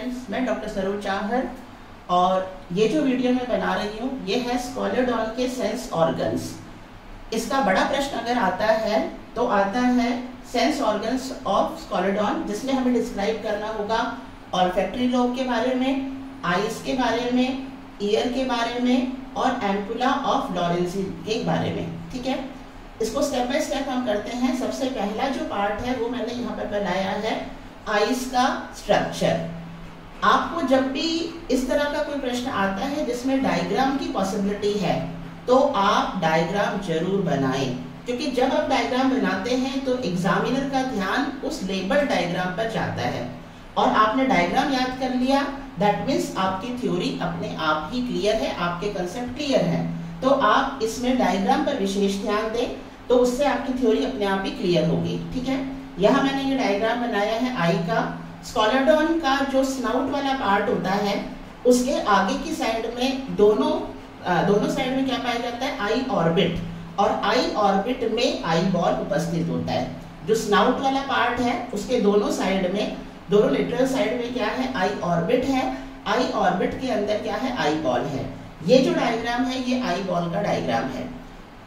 Students, मैं doctor Saroj Chahar और ये जो वीडियो मैं बना रही हूँ ये है स्कोलेडॉन के सेंस ऑर्गन्स। इसका बड़ा प्रश्न अगर आता है तो आता है सेंस ऑर्गन्स ऑफ स्कोलेडॉन, जिसमें हमें डिस्क्राइब करना होगा ऑल्फैक्टरी लोब के बारे में, आईज के बारे में, ईयर के बारे में और एम्पुला ऑफ लॉरेंसी के बारे में। ठीक है, इसको स्टेप बाय स्टेप हम करते हैं। सबसे पहला जो पार्ट है वो मैंने यहाँ पर बनाया है आईज का स्ट्रक्चर। आपको जब भी इस तरह का कोई प्रश्न आता है जिसमें डायग्राम की पॉसिबिलिटी है तो आप डायग्राम जरूर बनाएं, क्योंकि जब आप डायग्राम बनाते हैं तो एग्जामिनर का ध्यान उस लेबल डायग्राम पर जाता है और आपने डायग्राम याद कर लिया, दैट मीन्स आपकी थ्योरी अपने आप ही क्लियर है, आपके कंसेप्ट क्लियर है। तो आप इसमें डायग्राम पर विशेष ध्यान दें तो उससे आपकी थ्योरी अपने आप ही क्लियर होगी। ठीक है, यहाँ मैंने ये डायग्राम बनाया है आई का। स्कोलेडॉन का जो स्नाउट वाला पार्ट होता है उसके आगे की साइड में दोनों साइड में क्या पाया जाता है, आई ऑर्बिट, और आई ऑर्बिट में आई बॉल उपस्थित होता है। जो स्नाउट वाला पार्ट है उसके दोनों साइड में, दोनों लेटरल साइड में क्या है, आई ऑर्बिट है। आई ऑर्बिट के अंदर क्या है, आई बॉल है। ये जो डायग्राम है ये आई बॉल का डायग्राम है।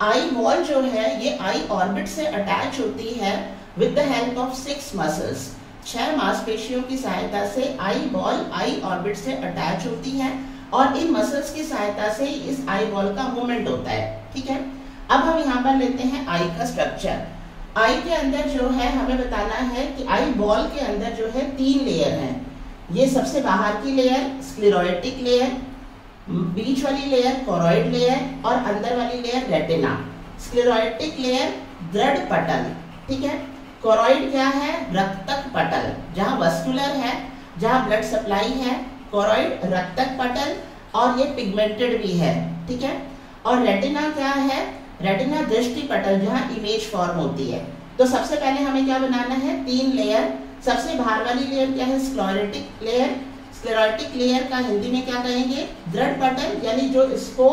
आई बॉल जो है ये आई ऑर्बिट से अटैच होती है with the help of 6 muscles. 6 मांसपेशियों की सहायता से आई बॉल आई ऑर्बिट से अटैच होती है और इन मसल्स की सहायता से इस आई बॉल का मूवमेंट होता है। ठीक है, अब हम यहाँ पर लेते हैं आई का स्ट्रक्चर। आई के अंदर जो है हमें बताना है कि आई बॉल के अंदर जो है 3 लेयर हैं। ये सबसे बाहर की लेयर स्क्लेरोटिक लेयर, बीच वाली लेयर कोरोइड लेयर और अंदर वाली लेयर रेटिना। स्क्लेरोटिक लेयर दृढ़ पटल, ठीक है। कोरोइड क्या है, रक्तक पटल, जहाँ वस्कुलर है, जहाँ ब्लड सप्लाई है, कोरोइड रक्तक पटल और ये पिगमेंटेड भी है। ठीक है, और रेटिना क्या है, रेटिना दृष्टि पटल, जहाँ इमेज फॉर्म होती है। तो सबसे पहले हमें क्या बनाना है, 3 लेयर। सबसे बाहर वाली लेयर क्या है, स्क्लेरोटिक लेयर। स्क्लेरोटिक लेयर का हिंदी में क्या कहेंगे, दृढ़ पटल, यानी जो इसको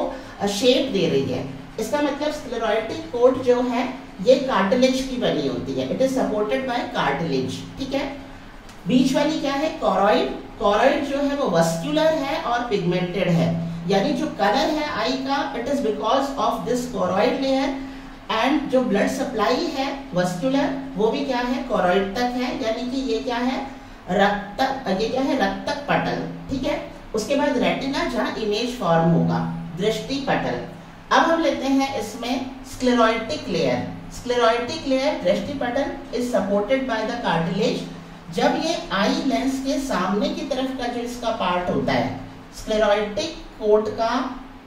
शेप दे रही है। इसका मतलब स्क्लेरोटिक कोट जो है ये कार्टिलेज की बनी होती है, it is supported by cartilage. ठीक है, बीच वाली क्या है, कोरोइड। कोरोइड जो है वो वस्कुलर है और पिगमेंटेड है, यानी जो कलर है आई का it is because of this choroid layer. And जो ब्लड सप्लाई है वस्कुलर वो भी क्या है, कोरोइड तक है, यानी कि ये क्या है, रक्तक, ये क्या है, रक्तक पटल। ठीक है, उसके बाद रेटिना जहाँ इमेज फॉर्म होगा, दृष्टि पटल। अब हम लेते हैं इसमें स्क्लेरोटिक लेयर। स्क्लेरोटिक लेयर दृष्टि पटल is supported by the cartilage. जब ये आई लेंस के सामने की तरफ का जो इसका पार्ट होता है, स्क्लेरोटिक कोट का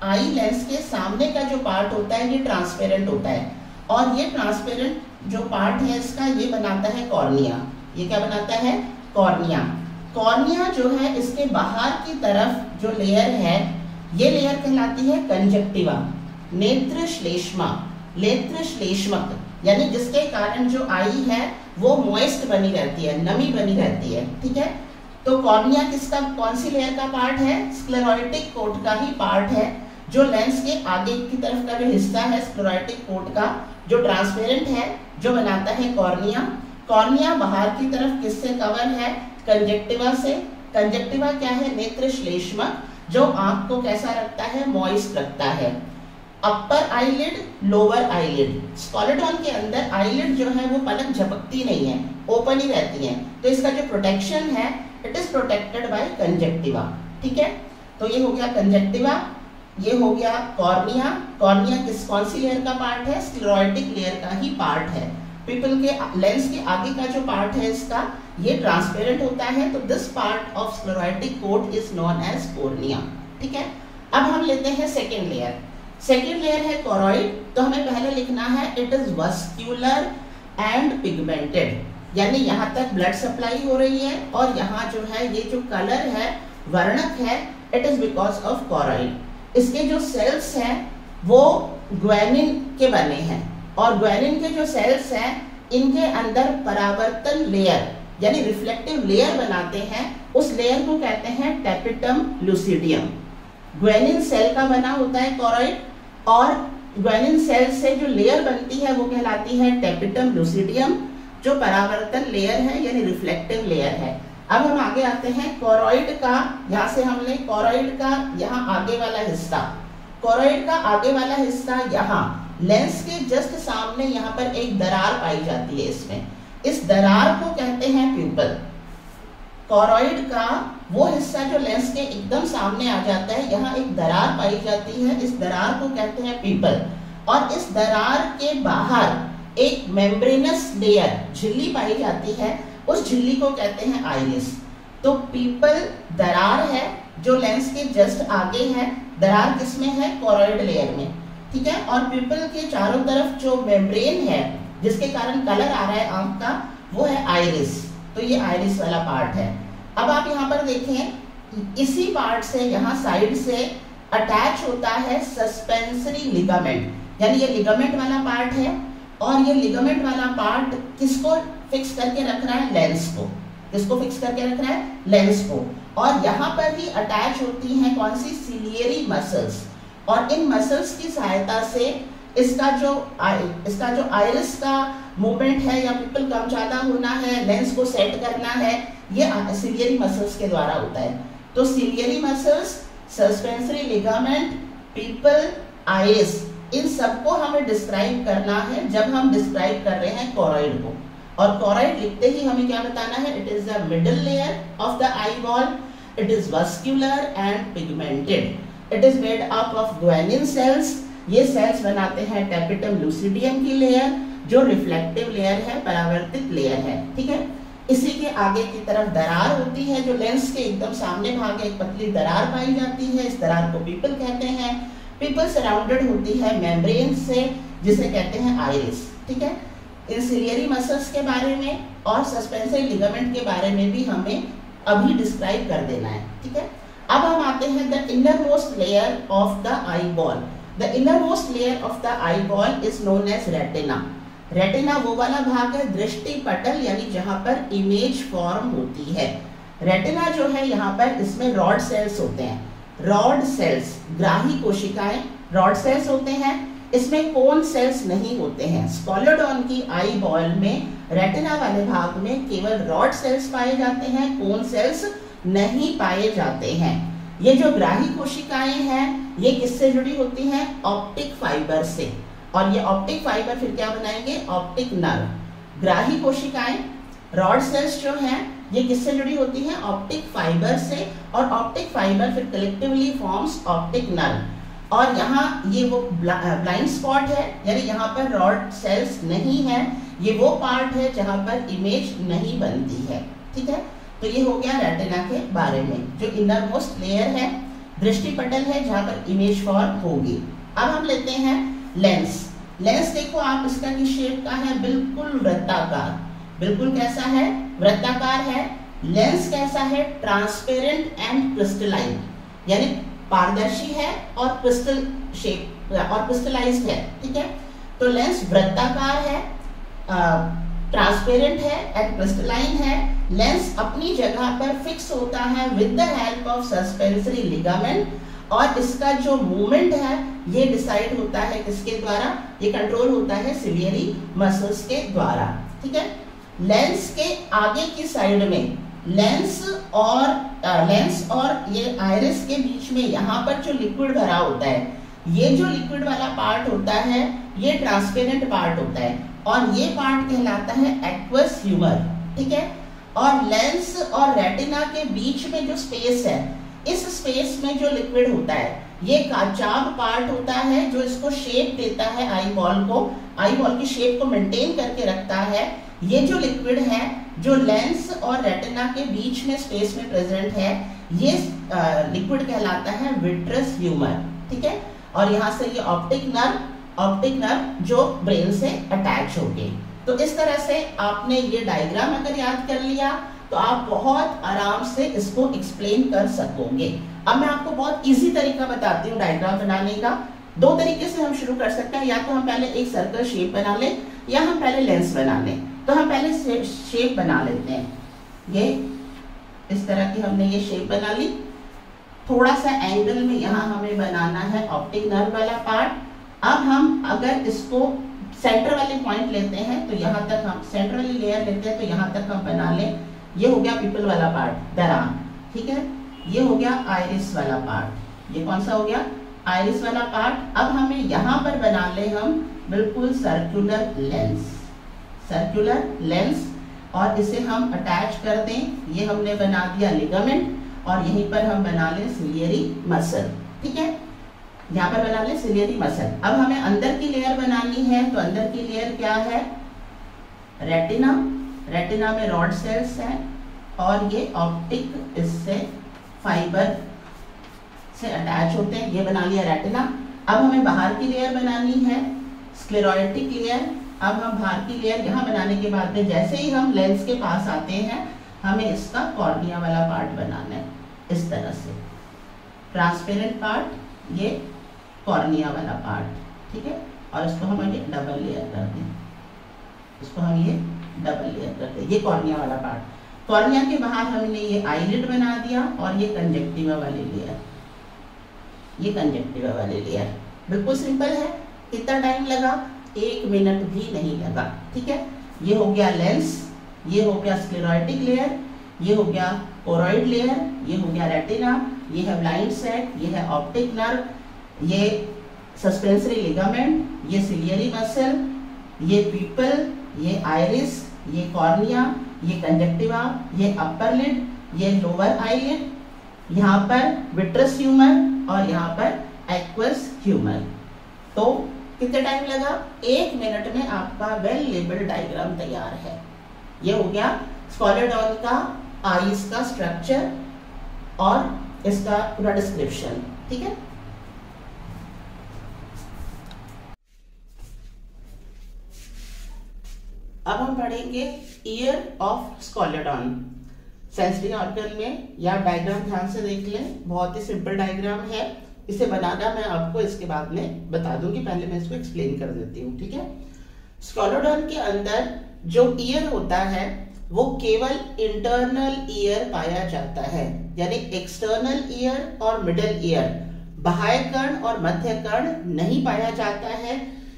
आई लेंस के सामने का जो पार्ट होता है ये ट्रांसपेरेंट होता है और ये ट्रांसपेरेंट जो पार्ट है इसका ये बनाता है कॉर्निया। ये क्या बनाता है, कॉर्निया। कॉर्निया जो है इसके बाहर की तरफ जो लेयर है ये लेयर कहलाती है कंजक्टिवा, नेत्र श्लेष्मा, नेत्र श्लेष्मक, यानी जिसके कारण जो आई है वो मॉइस्ट बनी रहती है, नमी बनी रहती है। ठीक है, तो कॉर्निया किसका, कौन सी लेयर का पार्ट है, स्क्लेरोटिक कोट का ही पार्ट है, जो लेंस के आगे की तरफ का जो हिस्सा है स्क्लेरोटिक कोट का जो ट्रांसपेरेंट है, जो बनाता है कॉर्निया। कॉर्निया बाहर की तरफ किससे कवर है, कंजक्टिवा से। कंजक्टिवा क्या है, नेत्र श्लेष्मक, जो आंख को कैसा रखता है, मॉइस्ट रखता है। Upper eyelid, lower eyelid. Scoliodon के अंदर आईलिड जो है वो पलक झपकती नहीं है, ओपन ही रहती है, तो इसका जो प्रोटेक्शन है it is protected by conjunctiva. ठीक है, तो ये हो गया कंजक्टिवा, ये हो गया कॉर्निया। कॉर्निया कौन सी लेयर का पार्ट है, स्क्लेरोटिक लेयर का ही पार्ट है। पीपल के लेंस के आगे का जो पार्ट है इसका ये ट्रांसपेरेंट होता है, तो this part of sclerotic coat is known as cornea. ठीक है, अब हम लेते हैं सेकेंड लेयर। सेकेंड लेयर है कोरोइड, तो हमें पहले लिखना है it is vascular and pigmented, यानी यहाँ तक ब्लड सप्लाई हो रही है और यहाँ जो है ये जो कलर है, वर्णक है, it is because of choroid. इसके जो सेल्स हैं वो ग्वेनिन के बने हैं और ग्वेनिन के जो सेल्स हैं इनके अंदर परावर्तन लेयर यानी रिफ्लेक्टिव लेयर बनाते हैं, उस लेयर को कहते हैं टैपिटम लूसिडियम। ग्वेनिन सेल का बना होता है कोरोइड और ग्वेनिन सेल से जो लेयर बनती है वो कहलाती है टैपिटम लूसिडियम, जो परावर्तन लेयर है यानी रिफ्लेक्टिव लेयर है। अब हम आगे आते हैं कोरॉइड का। यहाँ से हमने कोरॉइड का यहाँ आगे वाला हिस्सा, कोरॉइड का आगे वाला हिस्सा यहाँ लेंस के जस्ट सामने यहाँ पर एक दरार पाई जाती है। इसमें इस दरार को कहते हैं प्यूपल। कोरॉइड का वो हिस्सा जो लेंस के एकदम सामने आ जाता है, यहाँ एक दरार पाई जाती है, इस दरार को कहते हैं प्यूपल। और इस दरार के बाहर एक मेम्ब्रेनस लेयर झिल्ली पाई जाती है, उस झिल्ली को कहते हैं आइरिस। तो प्यूपल दरार है जो लेंस के जस्ट आगे है। दरार किसमें है? कोरॉइड लेयर में, ठीक है। और प्यूपल के चारों तरफ जो मेम्ब्रेन है जिसके कारण कलर आ रहा है आंख का, वो है आइरिस। तो ये आइरिस वाला पार्ट है। अब आप यहाँ पर देखें, इसी पार्ट से यहाँ साइड से अटैच होता है सस्पेंसरी लिगामेंट, यानी ये लिगामेंट वाला पार्ट है। और ये लिगामेंट वाला पार्ट किसको फिक्स करके रख रहा है? लेंस को। किसको फिक्स करके रख रहा है? लेंस को। और यहाँ पर ही अटैच होती हैं कौन सी? Ciliary muscles. और इन मसल्स की सहायता से इसका जो आइरिस का मूवमेंट है या पिपल कम ज्यादा होना है, लेंस को सेट करना है, ये सिलियरी मसल्स के द्वारा होता है। तो ciliary muscles, suspensory ligament, pupil, iris, इन सबको हमें डिस्क्राइब करना है जब हम डिस्क्राइब कर रहे हैं कोरॉइड को। और कोरॉइड लिखते ही हमें क्या बताना है? It is the middle layer of the eyeball, it is vascular and pigmented, it is made up of guanine cells. ये सेल्स बनाते हैं टैपेटम लूसिडियम की लेयर, जो रिफ्लेक्टिव लेयर है, परावर्तित लेयर है, ठीक है। इसी के आगे की तरफ दरार होती है, जो लेंस के एकदम सामने भाग एक पतली दरार पाई जाती है, इस दरार को पिपल कहते हैं। पिपल सराउंडेड होती है मेम्ब्रेन से, जिसे कहते हैं आइरिस, ठीक है। इन सिलियरी मसल्स के बारे में और सस्पेंसरी लिगामेंट के बारे में भी हमें अभी डिस्क्राइब कर देना है, ठीक है। अब हम आते हैं the innermost layer of the eyeball. The innermost layer of the eyeball is known as retina. Retina वो वाला भाग है दृष्टि पटल, यानी जहां पर इमेज फॉर्म होती है। रेटिना जो है यहाँ पर, इसमें रॉड सेल्स होते हैं, रॉड सेल्स, ग्राही कोशिकाएं रॉड सेल्स होते हैं। इसमें कोन सेल्स नहीं होते हैं। स्कॉलोडॉन की आई बॉल में रेटिना वाले भाग में केवल रॉड सेल्स पाए जाते हैं, कोन सेल्स नहीं पाए जाते हैं। ये जो ग्राही कोशिकाएं हैं, ये किससे जुड़ी होती हैं? ऑप्टिक फाइबर से। और ये ऑप्टिक फाइबर फिर क्या बनाएंगे? Optic nerve. ग्राही कोशिकाएं, रॉड सेल्स जो हैं, ये किससे जुड़ी होती हैं? ऑप्टिक फाइबर से। और ऑप्टिक फाइबर फिर कलेक्टिवली फॉर्म्स ऑप्टिक नर्व। और यहाँ ये वो ब्लाइंड स्पॉट है, यानी यहाँ पर रॉड सेल्स नहीं है, ये वो पार्ट है जहाँ पर इमेज नहीं बनती है, ठीक है। तो ये हो गया रेटिना के बारे में, जो इनर मोस्ट लेयर है, दृष्टि पटल है जहाँ पर इमेज फॉर्म होगी। अब हम लेते हैं लेंस। लेंस देखो आप, इसका की शेप का है बिल्कुल वृत्ताकार, बिल्कुल कैसा है? वृत्ताकार है। लेंस कैसा है? ट्रांसपेरेंट एंड क्रिस्टलाइन, यानी पारदर्शी है और क्रिस्टल शेप और क्रिस्टलाइज्ड है, ठीक है। तो लेंस वृत्ताकार है, ट्रांसपेरेंट है एंड क्रिस्टलाइन है। लेंस अपनी जगह पर फिक्स होता है with the help of suspensory ligament. और इसका जो मूवमेंट है ये डिसाइड होता है किसके द्वारा? ये कंट्रोल होता है सिलियरी मसल्स के द्वारा, ठीक है। लेंस के आगे की साइड में लेंस और ये आइरिस के बीच में यहाँ पर जो लिक्विड भरा होता है, ये जो लिक्विड वाला पार्ट होता है ये ट्रांसपेरेंट पार्ट होता है और ये पार्ट कहलाता है एक्वस ह्यूमर, ठीक है। और लेंस और रेटिना के बीच में जो स्पेस है, इस स्पेस में जो लिक्विड होता है ये काचाब पार्ट होता है, जो इसको शेप देता है आई बॉल को, आई बॉल की शेप को मेंटेन करके रखता है। ये जो लिक्विड है जो लेंस और रेटिना के बीच में स्पेस में प्रेजेंट है, ये लिक्विड कहलाता है विट्रस ह्यूमर, ठीक है। और यहाँ से ये ऑप्टिक नर्व जो ब्रेन से अटैच हो गए। तो इस तरह से आपने ये डायग्राम अगर याद कर लिया तो आप बहुत आराम से इसको एक्सप्लेन कर सकोगे। अब मैं आपको बहुत इजी तरीका बताती हूँ डायग्राम बनाने का। दो तरीके से हम शुरू कर सकते हैं, या तो हम पहले एक सर्कल शेप बना लें या हम पहले लेंस बना लें। तो हम पहले शेप बना लेते हैं। ये इस तरह की हमने ये शेप बना ली। थोड़ा सा एंगल में यहाँ हमें बनाना है ऑप्टिक नर्व वाला पार्ट। अब हम अगर इसको सेंटर वाले पॉइंट लेते हैं तो यहाँ तक हम सेंटर वाली लेयर लेते हैं, तो यहाँ तक हम बना लें। ये हो गया पीपल वाला पार्ट, दरा, ठीक है। ये हो गया आइरिस वाला पार्ट, ये कौन सा हो गया, आइरिस वाला पार्ट। अब हमें यहाँ पर बना ले हम बिल्कुल सर्कुलर लेंस, सर्कुलर लेंस, और इसे हम अटैच कर दें। ये हमने बना दिया लिगामेंट, और यहीं पर हम बना ले सिलियरी मसल, ठीक है। यहाँ पर बना ले सिलियरी मसल। अब हमें अंदर की लेयर बनानी है, तो अंदर की लेयर क्या है, रेटिना, रेटिना में रॉड सेल्स हैं, और ये ऑप्टिक इससे फाइबर से अटैच होते हैं। ये बना लिया रेटिना। अब हमें बाहर की लेयर बनानी है, स्क्लेरोटिक लेयर। अब हम बाहर की लेयर यहाँ बनाने के बाद में जैसे ही हम लेंस के पास आते हैं, हमें इसका कॉर्निया वाला पार्ट बनाना है, इस तरह से ट्रांसपेरेंट पार्ट, ये कॉर्निया वाला पार्ट, ठीक है। और इसको हम ये डबल लेयर कर दें, इसको हम ये डबल लेयर कर दें, ये कॉर्निया वाला पार्ट। कॉर्निया के बाहर हमने ये आईलिड बना दिया, और ये कंजक्टिवा वाली लेयर, ये कंजक्टिवा वाली लेयर। बिल्कुल सिंपल है। कितना टाइम लगा, 1 मिनट भी नहीं लगा, ठीक है। ये हो गया लेंस, ये हो गया स्क्लेरोटिक लेयर, ये हो गया कोरॉइड लेयर, ये हो गया रेटिना, ये है ब्लाइंड सेट, ये है ऑप्टिक नर्व, ये सस्पेंसरी लिगामेंट, ये सिलियरी मसल, ये पीपल, ये आइरिस, ये कॉर्निया, ये कंजक्टिवा, ये अपर लिड, ये लोअर आईलिड, यहाँ पर विट्रस ह्यूमर, और यहाँ पर एक्वस ह्यूमर। तो कितने टाइम लगा, 1 मिनट में आपका वेल लेबल्ड डायग्राम तैयार है। ये हो गया स्कॉलेडॉन का आईज का स्ट्रक्चर और इसका पूरा डिस्क्रिप्शन, ठीक है। अब हम पढ़ेंगे ईयर ऑफ स्कॉलेडॉन। सेंसरी ऑर्गन में, या डायग्राम ध्यान से देख लें, बहुत ही सिंपल डायग्राम है। इसे बनाना मैं आपको इसके बाद में बता दूंगी, पहले मैं इसको एक्सप्लेन कर देती हूँ, ठीक है। स्कॉलेडॉन के अंदर जो ईयर होता है वो केवल इंटरनल ईयर पाया जाता है, यानी एक्सटर्नल ईयर और मिडल ईयर, बाह्य कर्ण और मध्य कर्ण नहीं पाया जाता है।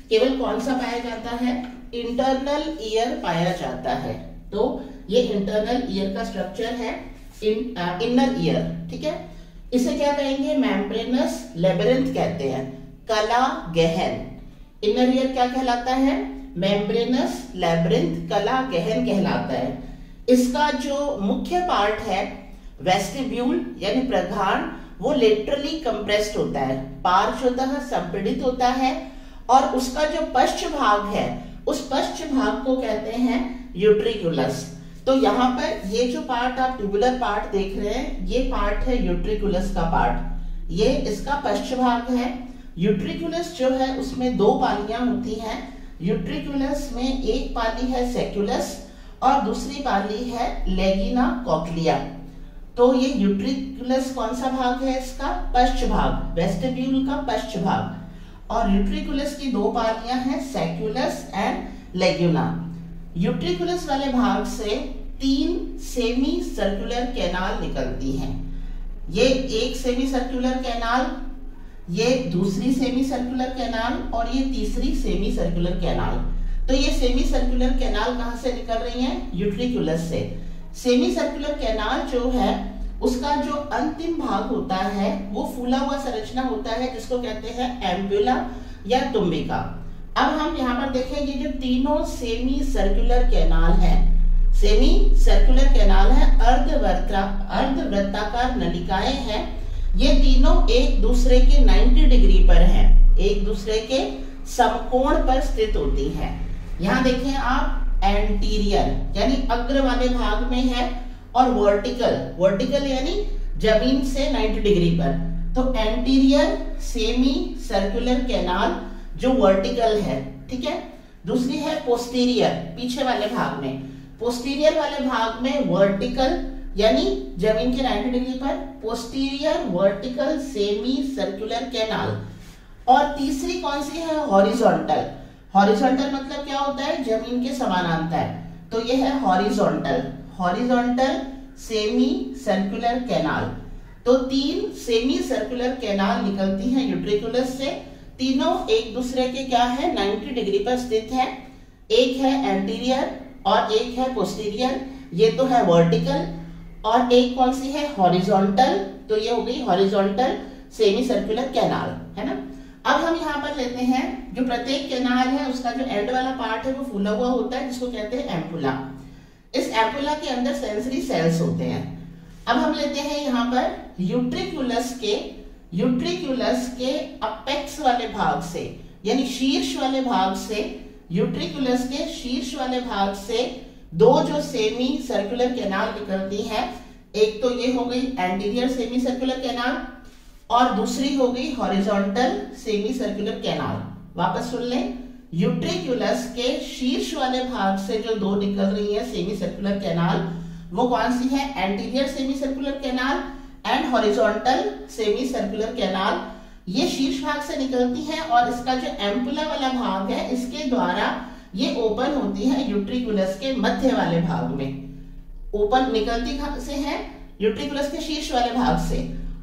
केवल कौन सा पाया जाता है, इंटरनल ईयर पाया जाता है। तो ये इंटरनल ईयर का स्ट्रक्चर है, इनर ईयर, ठीक है। इसे क्या कहेंगे, मेम्ब्रेनस लेबिरिंथ कहते हैं, कला गहन। इनर ईयर क्या कहलाता है, मेम्ब्रेनस लेबिरिंथ, कला गहन कहलाता है। इसका जो मुख्य पार्ट है वेस्टिब्यूल यानी प्रधान, वो लेटरली कंप्रेस्ड होता है, पार्श्वतः संपीड़ित होता है, और उसका जो पश्च भाग है उस पश्च भाग को कहते हैं यूट्रिकुलस। तो यहाँ पर ये जो पार्ट आप ट्यूबुलर पार्ट देख रहे हैं, ये पार्ट है यूट्रिकुलस का पार्ट, ये इसका पश्च भाग है। यूट्रिकुलस जो है उसमें 2 पालियां होती हैं। यूट्रिकुलस में एक पाली है सेक्युलस और दूसरी पाली है लेगिना कॉक्लिया। तो ये यूट्रिकुलस कौन सा भाग है, इसका पश्च भाग, वेस्टिब्यूल का पश्च भाग। और यूट्रिकुलस की 2 पालियां हैं, सेक्युलस एंड लेग्यूना। यूट्रिकुलस वाले भाग से 3 सेमी सर्कुलर कैनाल निकलती हैं। ये एक सेमी सर्कुलर कैनाल, ये दूसरी सेमी सर्कुलर कैनाल, और ये तीसरी सेमी सर्कुलर कैनाल। तो ये सेमी सर्कुलर कैनाल कहां से निकल रही हैं, यूट्रिकुलस से। सेमी सर्कुलर कैनाल जो है उसका जो अंतिम भाग होता है वो फूला हुआ संरचना होता है, जिसको कहते हैं एम्ब्यूला या तुम्बिका। अब हम यहाँ पर देखें, ये जो तीनों सेमी सर्कुलर कैनाल है, सेमी सर्कुलर कैनाल है, अर्धवृत्ताकार नलिकाएं हैं। ये तीनों एक दूसरे के 90 डिग्री पर हैं, एक दूसरे के समकोण पर स्थित होती हैं। यहाँ देखें आप, एंटीरियर यानी अग्र वाले भाग में है, और वर्टिकल यानी जमीन से 90 डिग्री पर। तो एंटीरियर सेमी सर्कुलर कैनाल जो वर्टिकल है, ठीक है। दूसरी है पोस्टीरियर, पीछे वाले भाग में। पोस्टीरियर वाले भाग में वर्टिकल यानी जमीन के 90 डिग्री पर, posterior vertical semi circular canal. और तीसरी कौन सी है, हॉरिजॉन्टल। हॉरिजॉन्टल मतलब क्या होता है, जमीन के समानांतर। तो ये है हॉरिजॉन्टल सेमी सर्कुलर कैनाल। तो 3 सेमी सर्कुलर कैनाल निकलती हैं यूट्रिकुलस से। तीनों एक दूसरे के क्या है, 90 डिग्री पर स्थित है। एक है एंटीरियर और एक है पोस्टीरियर। ये तो है वर्टिकल, और एक कौन सी है हॉरिजॉन्टल, तो ये हो गई हॉरिजॉन्टल सेमी सर्कुलर कैनाल, है ना। अब हम यहाँ पर लेते हैं जो प्रत्येक कैनाल है उसका जो एंड वाला पार्ट है वो फूला हुआ होता है, जिसको कहते हैं एम्पुला। इस एम्पुला के अंदर सेंसरी सेल्स होते हैं। अब हम लेते हैं यहाँ पर यूट्रिकुलस के अपेक्स वाले भाग से, यानी शीर्ष वाले भाग से, यूट्रिकुलस के शीर्ष वाले भाग से दो जो सेमी सर्कुलर कैनाल निकलती हैं। एक तो ये हो गई एंटीरियर सेमी सर्कुलर कैनाल और दूसरी हो गई हॉरिजॉन्टल सेमी सर्कुलर कैनाल। वापस सुन लें, यूट्रिकुलस के शीर्ष वाले भाग से जो दो निकल रही है सेमी सर्कुलर कैनाल, वो कौन सी है, anterior semi circular canal and horizontal semi circular canal. ये शीर्ष भाग से निकलती है और इसका जो एम्पुला वाला भाग है इसके द्वारा ये ओपन होती है यूट्रिकुलस के मध्य वाले भाग में। ओपन निकलती कहां से है, यूट्रिकुलस के शीर्ष वाले भाग से,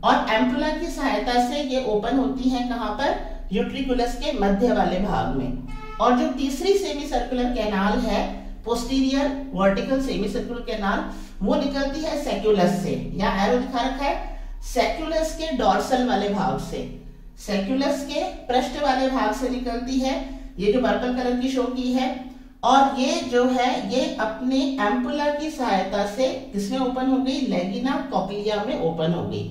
और एम्पुला की सहायता से ये ओपन होती है कहां पर, यूट्रिकुलस के मध्य वाले भाग में। और जो तीसरी सेमी सर्कुलर कैनाल है, posterior vertical semi circular canal, वो निकलती है सेक्युलस से, यहाँ एरो दिखा रखा है, सेक्युलस के डॉर्सल वाले भाग से, सेक्युलस के पृष्ठ वाले भाग से निकलती है, ये जो पर्पल कलर की शो की है। और ये जो है ये अपने एम्पुला की सहायता से किसमें ओपन हो गई, लेगिना कॉक्लिया में ओपन हो गई।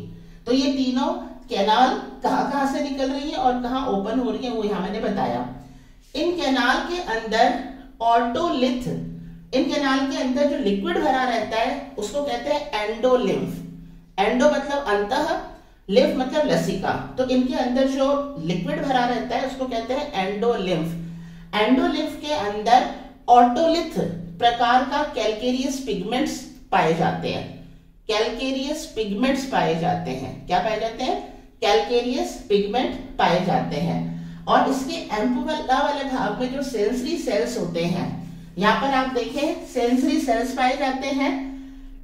तो ये तीनों कैनाल कहां से निकल रही है और कहां ओपन हो रही है वो यहाँ मैंने बताया। इन कैनाल के अंदर ऑटोलिथ, इन कैनाल के अंदर जो लिक्विड भरा रहता है उसको कहते हैं एंडोलिम्फ। एंडो मतलब अंतः, लिम्फ मतलब लसिका, तो इनके अंदर जो लिक्विड भरा रहता है उसको कहते हैं एंडोलिम्फ। एंडोलिम्फ के अंदर ऑटोलिथ प्रकार का कैल्केरियस पिगमेंट्स पाए जाते हैं। कैल्केरियस पिगमेंट्स पाए जाते हैं, क्या पाए जाते हैं, कैल्केरियस पिगमेंट पाए जाते हैं। और इसके एम्पुला वाले भाग में जो सेंसरी सेल्स होते हैं, यहाँ पर आप देखें सेंसरी सेल्स पाए जाते हैं।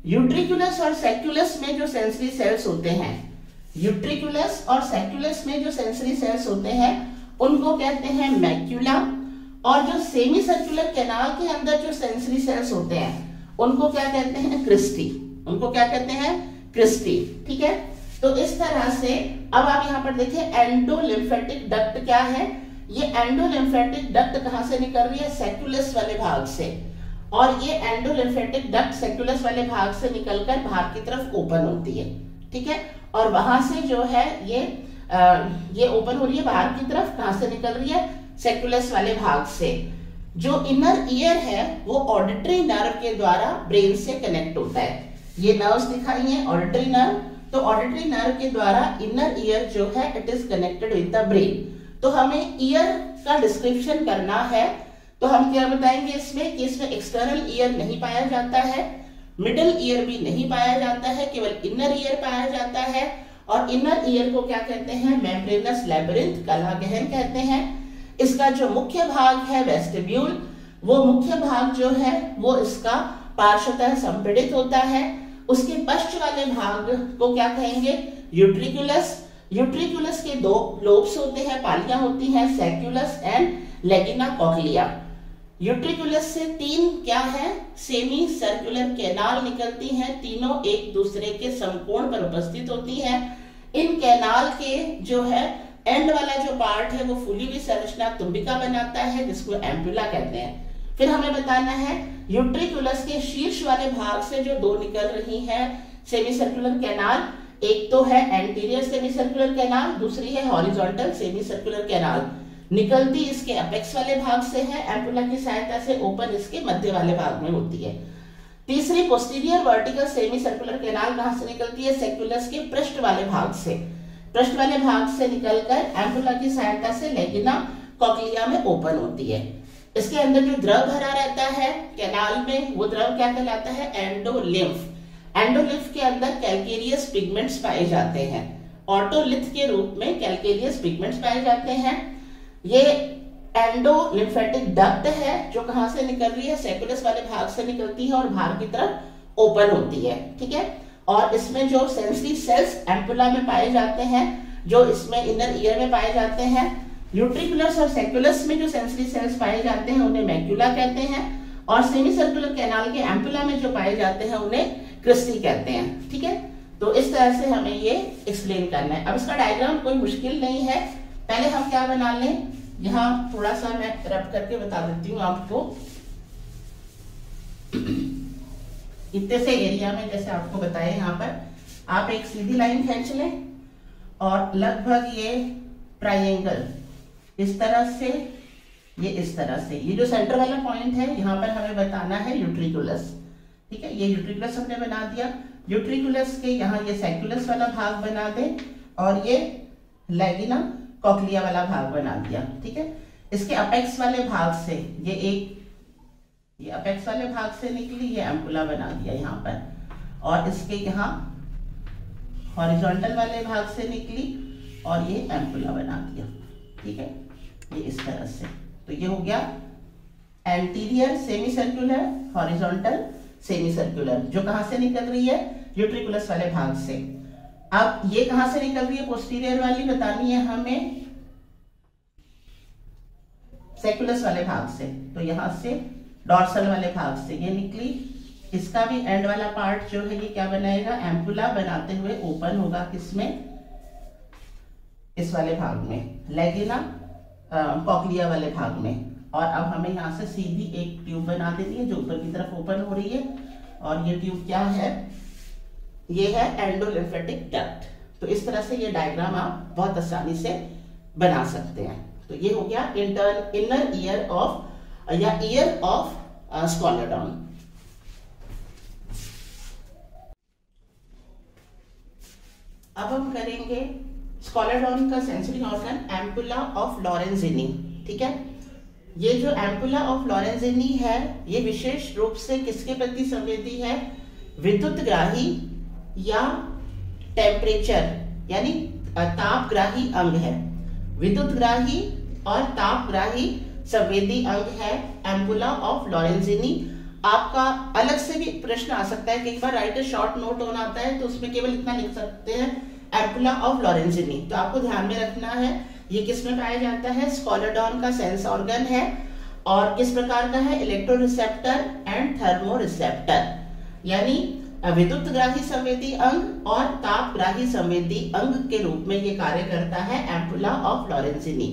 यूट्रिकुलस और सेक्युलस में जो सेंसरी सेल्स होते हैं, यूट्रिकुलस और सेक्युलस में जो सेंसरी सेल्स होते हैं उनको कहते हैं मैक्यूला। और जो सेमी सर्कुलर कैनाल के अंदर जो सेंसरी सेल्स होते हैं उनको क्या कहते हैं, क्रिस्टी। उनको क्या कहते हैं, क्रिस्टी। ठीक है, तो इस तरह से अब आप यहाँ पर देखें एंडोलिम्फेटिक डक्ट क्या है, ये एंडोलिम्फेटिक डक्ट कहां से निकल रही है, सेक्युलस वाले भाग से। और ये एंडोलिम्फेटिक डक्ट सेक्युलस वाले भाग से निकलकर बाहर की तरफ ओपन होती है। ठीक है, और वहां से जो है ये ओपन हो रही है बाहर की तरफ, कहां से निकल रही है, सेक्युलस वाले भाग से। जो इनर ईयर है वो ऑडिटरी नर्व के द्वारा ब्रेन से कनेक्ट होता है। ये नर्व्स दिखाई हैं ऑडिटरी नर्व, तो ऑडिटरी नर्व के द्वारा इनर ईयर जो है it is connected with the brain. तो हमें ईयर का डिस्क्रिप्शन करना है, तो हम क्या बताएंगे इसमें कि इसमें एक्सटर्नल ईयर नहीं पाया जाता है, मिडल ईयर भी नहीं पाया जाता है, केवल इनर ईयर पाया जाता है। और इनर ईयर को क्या कहते हैं, मेम्ब्रेनस लैबिरिंथ, कला गहन कहते हैं। इसका जो मुख्य भाग है वेस्टिब्यूल, वो मुख्य भाग जो है वो इसका पार्श्वतः संपीड़ित होता है। उसके पश्च वाले भाग को क्या कहेंगे, यूट्रिकुलस। यूट्रिकुलस के दो लोब्स होते हैं, पालियां होती हैं, सेक्युलस एंड लेगिना कॉक्लिया। यूट्रिकुलस से तीन क्या है, सेमी सर्कुलर कैनाल निकलती हैं, तीनों एक दूसरे के समकोण पर उपस्थित होती हैं। इन कैनाल के जो है एंड वाला जो पार्ट है वो फूली हुई संरचना तुम्बिका बनाता है, जिसको एम्पुला कहते हैं। फिर हमें बताना है यूट्रिकुलस के शीर्ष वाले भाग से जो दो निकल रही हैं सेमी सर्कुलर कैनाल, एक तो है एंटीरियर सेमी सर्कुलर कैनाल, दूसरी है हॉरिजॉन्टल सेमी सर्कुलर कैनाल। निकलती इसके अपेक्स वाले भाग से है, एम्पुला की सहायता से ओपन इसके मध्य वाले भाग में होती है। तीसरी posterior vertical semi circular canal कहां से निकलती है, सेक्युलस के पृष्ठ वाले भाग से। पृष्ठ वाले भाग से निकलकर एम्पुला की सहायता से लेगिना कॉक्लिया में ओपन होती है। इसके अंदर जो द्रव भरा रहता है कैनाल में, वो द्रव क्या कहलाता है, एंडोलिम्फ। एंडोलिम्फ के अंदर कैल्केरियस पिगमेंट्स पाए जाते हैं, ऑटोलिथ के रूप में कैल्केरियस पिगमेंट्स पाए जाते हैं। ये एंडोलिम्फेटिक डक्ट है जो कहां से निकल रही है, सेक्युलस वाले भाग से निकलती है और बाहर की तरफ ओपन होती है। ठीक है, और इसमें जो सेंसरी सेल्स एम्पुला में पाए जाते हैं, जो इसमें इनर ईयर में पाए जाते हैं। यूट्रिकुलस और सेक्युलस में जो सेंसरी सेल्स पाए जाते हैं उन्हें मैक्यूला कहते हैं, और सेमी सर्कुलर कैनाल के एम्पुला में जो पाए जाते हैं उन्हें क्रिस्टी कहते हैं। ठीक है, तो इस तरह से हमें ये एक्सप्लेन करना है। अब इसका डायग्राम कोई मुश्किल नहीं है, पहले हम क्या बना लें, यहाँ थोड़ा सा मैं रब करके बता देती हूँ आपको। इतने से एरिया में जैसे आपको बताया, यहाँ पर आप एक सीधी लाइन खींच लें और लगभग ये ट्राइंगल इस तरह से, ये इस तरह से, ये जो सेंटर वाला पॉइंट है यहाँ पर हमें बताना है यूट्रिकुलस। ठीक है, ये यूट्रिकुलस हमने बना दिया। यूट्रिकुलस के यहाँ ये सैकुलस वाला भाग बना दे और ये लैगिना कॉक्लिया वाला भाग बना दिया। ठीक है, इसके अपेक्स वाले भाग से ये अपेक्स वाले भाग से निकली, ये एम्पुला बना दिया यहाँ पर, और इसके यहाँ हॉरिजॉन्टल वाले भाग से निकली और ये एम्पुला बना दिया। ठीक है, ये इस तरह से, तो ये हो गया anterior semi circular, horizontal semi circular, जो कहां से निकल रही है, यूट्रिकुलस वाले भाग से। अब ये कहां से निकल रही है, पोस्टीरियर वाली बतानी है हमें, सेकुलस वाले भाग से, तो यहां से डॉर्सल वाले भाग से ये निकली। इसका भी एंड वाला पार्ट जो है ये क्या बनाएगा, एम्पुला बनाते हुए ओपन होगा किसमें, इस वाले भाग में, लैगिना कॉक्लिया वाले भाग में। और अब हमें यहाँ से सीधी एक ट्यूब बना देनी है जो ऊपर की तरफ ओपन हो रही है, और ये ट्यूब क्या है, ये है एंडोलिम्फेटिक डक्ट। तो इस तरह से ये डायग्राम आप बहुत आसानी से बना सकते हैं। तो ये हो गया इनर ईयर ऑफ या ईयर ऑफ स्कॉलरडॉन। अब हम करेंगे स्कॉलरडॉन का सेंसरी ऑर्गन एम्पुला ऑफ लॉरेंजिनी। ठीक है, ये जो एम्पुला ऑफ लॉरेंजिनी है ये विशेष रूप से किसके प्रति संवेदी है, विद्युतग्राही या टेम्परेचर यानी तापग्राही अंग है। विद्युतग्राही और तापग्राही संवेदी अंग है एम्पुला ऑफ लॉरेंजिनी। आपका अलग से भी प्रश्न आ सकता है, कई बार write a short note on आता है तो उसमें केवल इतना लिख सकते हैं एम्पुला ऑफ लॉरेंजिनी। तो आपको ध्यान में रखना है ये किस में पाया जाता है, स्कॉलरडॉन का सेंस ऑर्गन है, और किस प्रकार का है, इलेक्ट्रोरिसेप्टर एंड थर्मोरिसेप्टर, यानी विद्युतग्राही संवेदी अंग और तापग्राही संवेदी अंग के रूप में ये कार्य करता है एम्पुला ऑफ लॉरेंजिनी।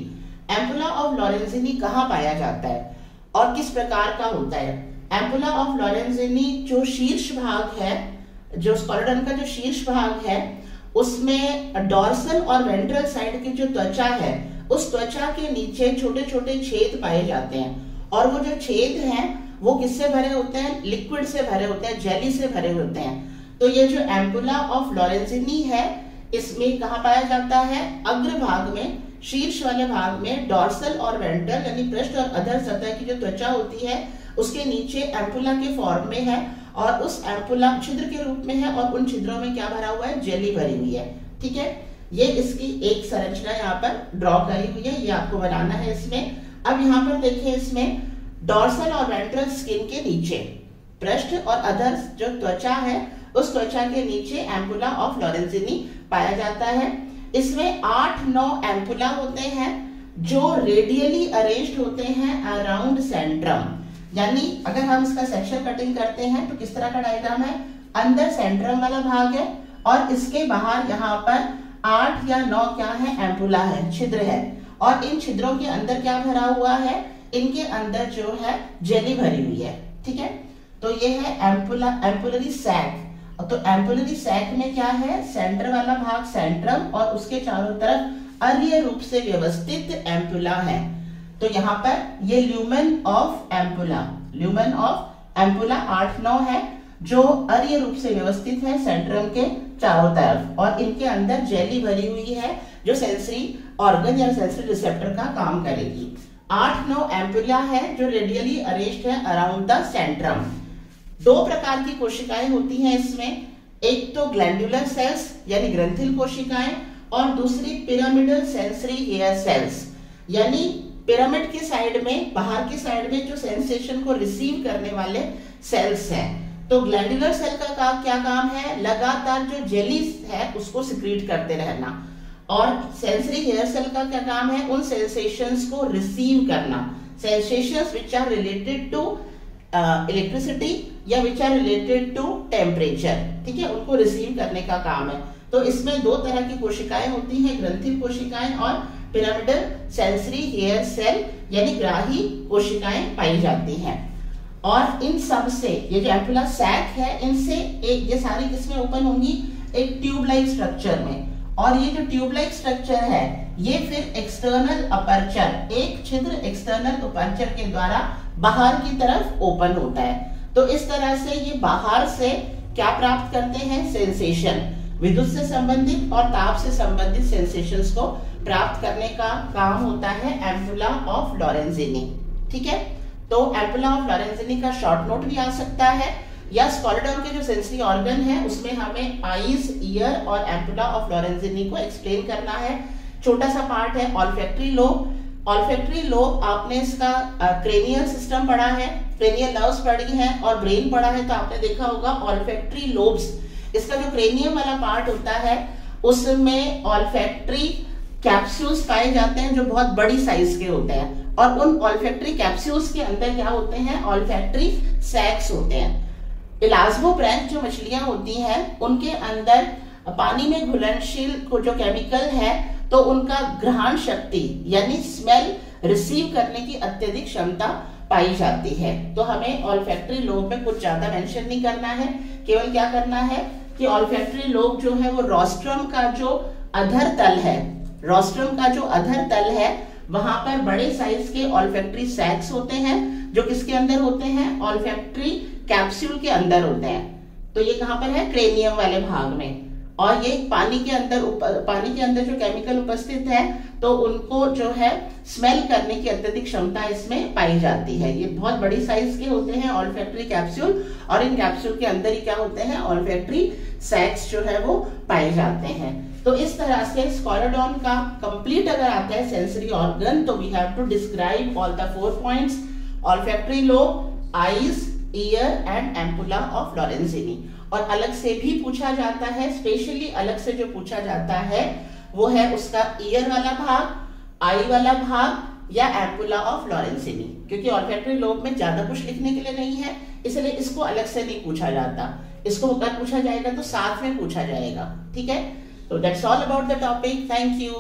एम्पुला ऑफ लॉरेंजिनी कहाँ पाया जाता है और किस प्रकार का होता है? एम्पुला ऑफ लॉरेंजिनी जो शीर्ष भाग है, जो स्कॉलरडॉन का जो शीर्ष भाग है, उसमें डॉर्सल और वेंट्रल साइड की जो त्वचा है उस त्वचा के नीचे छोटे छोटे छेद पाए जाते हैं, और वो जो छेद हैं वो किससे भरे होते हैं, लिक्विड से भरे होते हैं, जेली से भरे होते हैं। तो ये जो एम्पुला ऑफ लॉरेंजिनी है इसमें कहाँ पाया जाता है, अग्र भाग में, शीर्ष वाले भाग में, डॉर्सल और वेंट्रल यानी पृष्ठ और अधर सतह की जो त्वचा होती है उसके नीचे एम्पुला के फॉर्म में है, और उस एम्पुला छिद्र के रूप में है, और उन छिद्रों में क्या भरा हुआ है, जेली भरी हुई है। ठीक है, ये इसकी एक संरचना यहाँ पर ड्रॉ करी हुई है, ये आपको बनाना है इसमें। अब यहाँ पर देखिए, इसमें डॉर्सल और वेंट्रल स्किन के नीचे पृष्ठ और अधर जो त्वचा है उस त्वचा के नीचे एम्पुला ऑफ लॉरेंजिनी पाया जाता है। इसमें 8-9 एम्पुला होते हैं जो रेडियली अरेंज्ड होते हैं अराउंड सेंट्रम, यानी अगर हम इसका सेक्शन कटिंग करते हैं तो किस तरह का डायग्राम है, अंदर सेंट्रम वाला भाग है और इसके बाहर यहाँ पर 8 या 9 क्या है, एम्पुला है, छिद्र है, और इन छिद्रों के अंदर क्या भरा हुआ है, इनके अंदर जो है जेली भरी हुई है। ठीक है, तो ये है एम्पुलरी सैक। तो एम्पुलरी सैक में क्या है, सेंटर वाला भाग सेंट्रम और उसके चारों तरफ अर्य रूप से व्यवस्थित एम्पुला है। तो यहाँ पर ये ल्यूमेन ऑफ एम्पुला 8-9 है जो अर्य रूप से व्यवस्थित है सेंट्रम के चारों तरफ, और इनके अंदर जेली भरी हुई है जो सेंसरी ऑर्गन या सेंसरी रिसेप्टर का काम करेगी। 8-9 एम्पुला है जो रेडियली अरेंज्ड है अराउंड द सेंट्रम। 2 प्रकार की कोशिकाएं होती हैं इसमें, एक तो ग्लैंडुलर सेल्स यानी ग्रंथिल कोशिकाएं, और दूसरी पिरामिडल सेंसरी हेयर सेल्स, यानी पिरामिड की साइड में, बाहर की साइड में जो सेंसेशन को रिसीव करने वाले सेल्स हैं। तो ग्लैंडुलर सेल का क्या काम है, लगातार जो जेली है उसको सिक्रीट करते रहना, और सेंसरी हेयर सेल का क्या काम है, उन सेंसेशंस को रिसीव करना, sensations which are related to electricity या which are related to temperature, ठीक है, उनको रिसीव करने का काम है। तो इसमें दो तरह की कोशिकाएं होती हैं, ग्रंथिल कोशिकाएं और पिरामिडल सेंसरी हेयर सेल यानी ग्राही कोशिकाएं पाई जाती हैं। और इन सब से ये जो एम्पुला सैक है, इनसे एक ये सारी किस्में ओपन होंगी एक ट्यूब लाइक स्ट्रक्चर में, और ये जो ट्यूब लाइक स्ट्रक्चर है ये फिर एक्सटर्नल अपर्चर, एक छिद्र एक्सटर्नल अपर्चर के द्वारा बाहर की तरफ ओपन होता है। तो इस तरह से ये बाहर से क्या प्राप्त करते हैं, सेंसेशन, विद्युत से संबंधित और ताप से संबंधित सेंसेशंस को प्राप्त करने का काम होता है एम्पुला ऑफ लॉरेंजिनी, ठीक है। तो एम्पुला ऑफ लॉरेंजिनी का शॉर्ट नोट भी आ सकता है, या स्कॉलेडॉन के जो सेंसरी ऑर्गन है उसमें हमें आईज, ईयर और एम्पुला ऑफ लॉरेंजिनी को एक्सप्लेन करना है। छोटा सा पार्ट है ऑल्फैक्टरी लोब। ऑल्फैक्टरी लोब आपने इसका क्रेनियल सिस्टम पढ़ा है, क्रेनियल नर्व्स पढ़ी हैं और ब्रेन पढ़ा है, तो आपने देखा होगा ऑल्फैक्टरी लोब्स, इसका जो क्रेनियम वाला पार्ट होता है उसमें ऑल्फैक्टरी कैप्सूल्स पाए जाते हैं जो बहुत बड़ी साइज के होते हैं, और उन ऑल्फैक्टरी कैप्सूल्स के अंदर क्या होते हैं, ऑल्फैक्टरी सैक्स होते हैं। इलास्मोब्रैंच जो मछलियां होती हैं उनके अंदर पानी में घुलनशील को जो केमिकल है तो उनका ग्रहण शक्ति यानी स्मेल रिसीव करने की अत्यधिक क्षमता पाई जाती है। तो हमें ऑल्फैक्टरी लोब में कुछ ज्यादा मेंशन नहीं करना है, केवल क्या करना है कि ऑल्फैक्टरी लोब जो है वो रोस्ट्रम का जो अधर तल है, रोस्ट्रम का जो अधर तल है वहां पर बड़े साइज के ऑल्फैक्टरी सैक्स होते हैं जो किसके अंदर होते हैं, ऑल्फैक्टरी कैप्सूल के अंदर होते हैं। तो ये कहां पर है, क्रेनियम वाले भाग में, और ये पानी के अंदर जो केमिकल उपस्थित है तो उनको जो है स्मेल करने की अत्यधिक क्षमता इसमें पाई जाती है। ये बहुत बड़ी साइज के होते हैं ऑल्फैक्टरी कैप्सूल, और इन कैप्सूल के अंदर ही क्या होते हैं, ऑल्फैक्टरी सैक्स जो है वो पाए जाते हैं। तो इस तरह से स्कॉलेडॉन का कंप्लीट अगर आता है सेंसरी ऑर्गन तो we have to describe all the 4 points, olfactory lobe, eyes, ear and ampulla of Lorenzini. और अलग से भी पूछा जाता है, स्पेशली अलग से जो पूछा जाता है वो है उसका ईयर वाला भाग, आई वाला भाग या एम्पुला ऑफ लॉरेंजिनी, क्योंकि ऑल्फैक्टरी लोब में ज्यादा कुछ लिखने के लिए नहीं है, इसलिए इसको अलग से नहीं पूछा जाता। इसको अगर पूछा जाएगा तो साथ में पूछा जाएगा, ठीक है। तो that's all about the topic. Thank you.